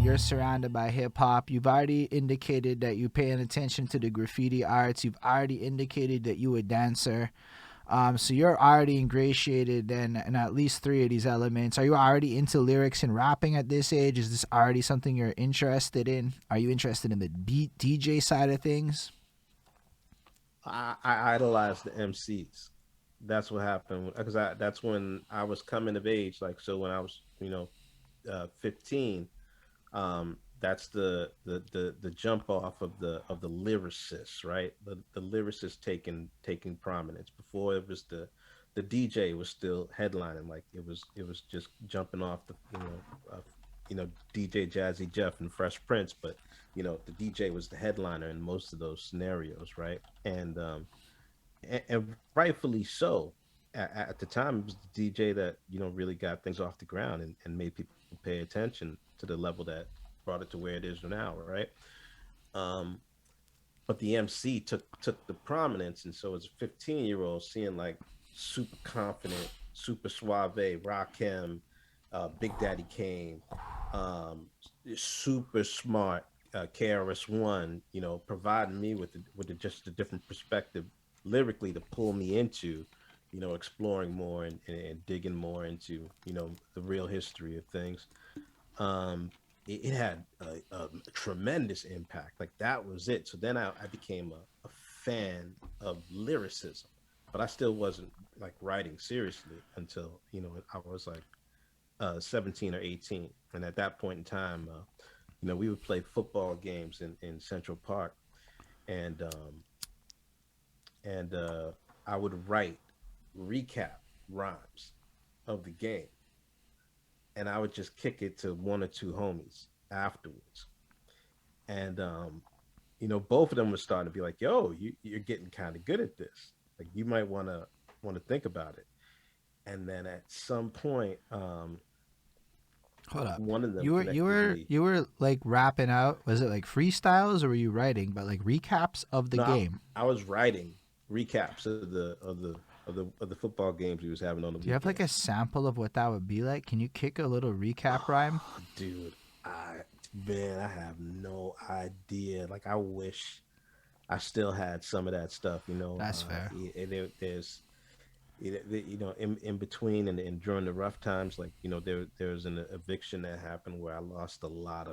You're surrounded by hip hop. You've already indicated that you're paying attention to the graffiti arts. You've already indicated that you a dancer. So you're already ingratiated in at least three of these elements. Are you already into lyrics and rapping at this age? Is this already something you're interested in? Are you interested in the DJ side of things? I idolized the MCs. That's what happened because that's when I was coming of age. Like so, when I was 15, that's the jump off of the lyricists, right? The lyricists taking prominence. Before it was the DJ was still headlining, like it was just jumping off the DJ Jazzy Jeff and Fresh Prince, but the DJ was the headliner in most of those scenarios, right? And rightfully so. At the time, it was the DJ that really got things off the ground and made people pay attention to the level that brought it to where it is now, right? Um, but the MC took the prominence, and so as a 15-year-old, seeing like super confident, super suave, Rakim, Big Daddy Kane, um, super smart, KRS-One, providing me with just a different perspective lyrically to pull me into, exploring more and digging more into, the real history of things. It had a tremendous impact. Like that was it. So then I became a fan of lyricism, but I still wasn't like writing seriously until I was like 17 or 18. And at that point in time, we would play football games in Central Park, and and I would write recap rhymes of the game, and I would just kick it to one or two homies afterwards. And both of them were starting to be like, "Yo, you're getting kind of good at this. Like, you might want to think about it." And then at some point, Hold up. one of them You were you connected were me. you were like rapping out. Was it like freestyles or were you writing? But like recaps of the No, game. I was writing recaps of the football games we was having on the Do you have like a weekends. sample of what that would be like? Can you kick a little recap rhyme? Dude, I man, I have no idea. Like, I wish I still had some of that stuff. That's fair. There's in between and during the rough times, like there's an eviction that happened where I lost a lot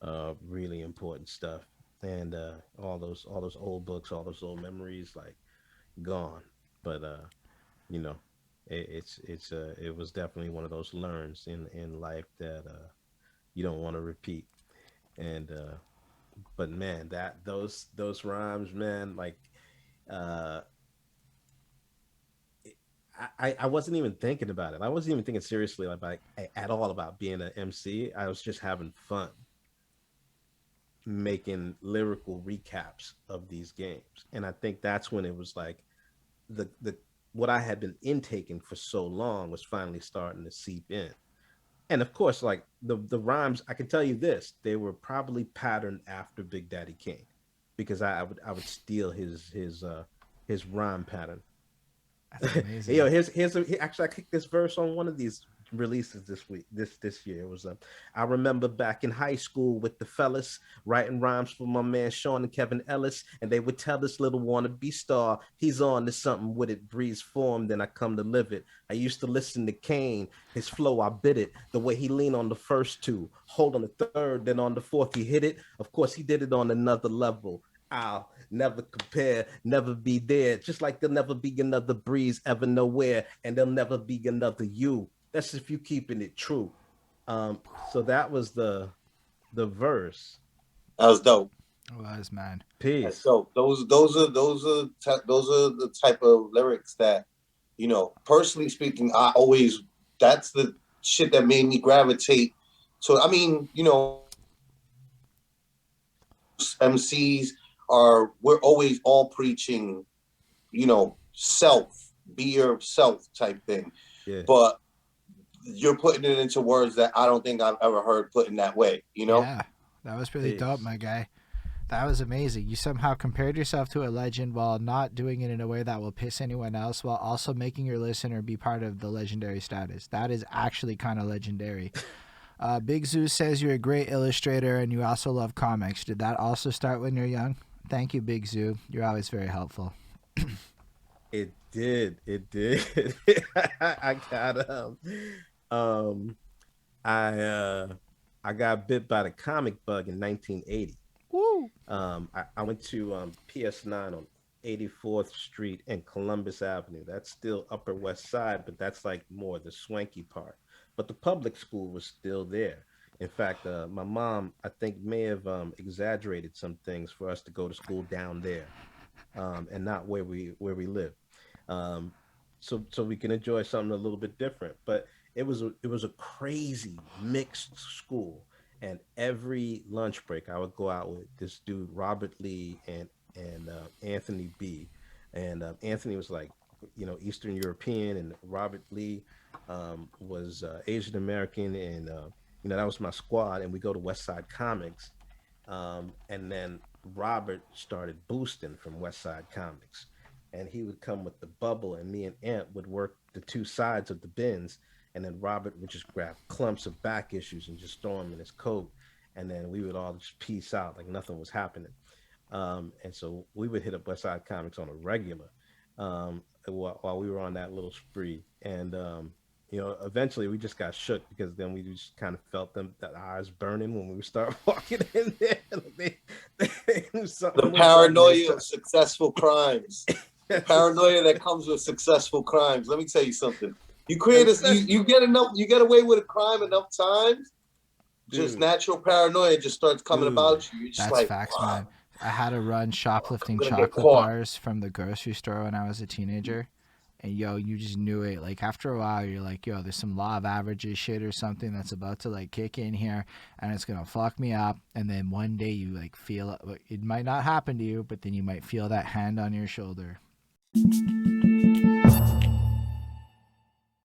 of really important stuff, and all those old books, all those old memories, like, gone. But you know it was definitely one of those learns in life that you don't want to repeat. And but man, that those rhymes, man, like, uh I wasn't even thinking about it. I wasn't even thinking seriously about at all about being an MC. I was just having fun making lyrical recaps of these games. And I think that's when it was like the what I had been intaking for so long was finally starting to seep in. And of course, like the rhymes, I can tell you this, they were probably patterned after Big Daddy King, because I would steal his rhyme pattern. That's Yo, amazing. actually, I kicked this verse on one of these releases this week, this year. It was I remember back in high school with the fellas writing rhymes for my man Sean and Kevin Ellis, and they would tell this little wannabe star he's on to something with it. Breeze form, then I come to live it. I used to listen to Kane, his flow, I bit it. The way he leaned on the first two, hold on the third, then on the fourth he hit it. Of course, he did it on another level. I'll never compare, never be there. Just like there'll never be another Breeze ever nowhere, and there'll never be another you. That's if you keeping it true. So that was the verse. That was dope. It was, man. That's Peace. dope. Those are the type of lyrics that, personally speaking, I always, that's the shit that made me gravitate. So I mean, MCs we're always all preaching, self, be yourself type thing. Yeah. But you're putting it into words that I don't think I've ever heard put in that way. Yeah, that was really dope, Peace. my guy. That was amazing. You somehow compared yourself to a legend while not doing it in a way that will piss anyone else, while also making your listener be part of the legendary status. That is actually kind of legendary. Big Zoo says you're a great illustrator and you also love comics. Did that also start when you're young? Thank you, Big Zoo. You're always very helpful. It did. It did. I got um I I got bit by the comic bug in 1980. Woo! I went to PS9 on 84th Street and Columbus Avenue. That's still Upper West Side, but that's like more the swanky part. But the public school was still there. In fact, my mom, I think, may have exaggerated some things for us to go to school down there, and not where we live, um, so we can enjoy something a little bit different. But it was a crazy mixed school, and every lunch break I would go out with this dude Robert Lee and Anthony B, and Anthony was like, Eastern European, and Robert Lee was Asian American, and that was my squad, and we go to West Side Comics, and then Robert started boosting from West Side Comics, and he would come with the bubble, and me and Ant would work the two sides of the bins, and then Robert would just grab clumps of back issues and just throw them in his coat, and then we would all just peace out like nothing was happening. And so we would hit up West Side Comics on a regular, while we were on that little spree, and eventually we just got shook because then we just kind of felt them that eyes burning when we would start walking in there. Like they knew something The was up. paranoia of successful crimes. The paranoia that comes with successful crimes. Let me tell you something. You create you you get away with a crime enough times, just Dude. natural paranoia just starts coming about you. You're just That's like, facts, wow, man. I had to run shoplifting I'm gonna get chocolate caught. bars from the grocery store when I was a teenager. And you just knew it. Like after a while, you're like, yo, there's some law of averages shit or something that's about to like kick in here, and it's gonna fuck me up. And then one day you like feel it. It might not happen to you, but then you might feel that hand on your shoulder.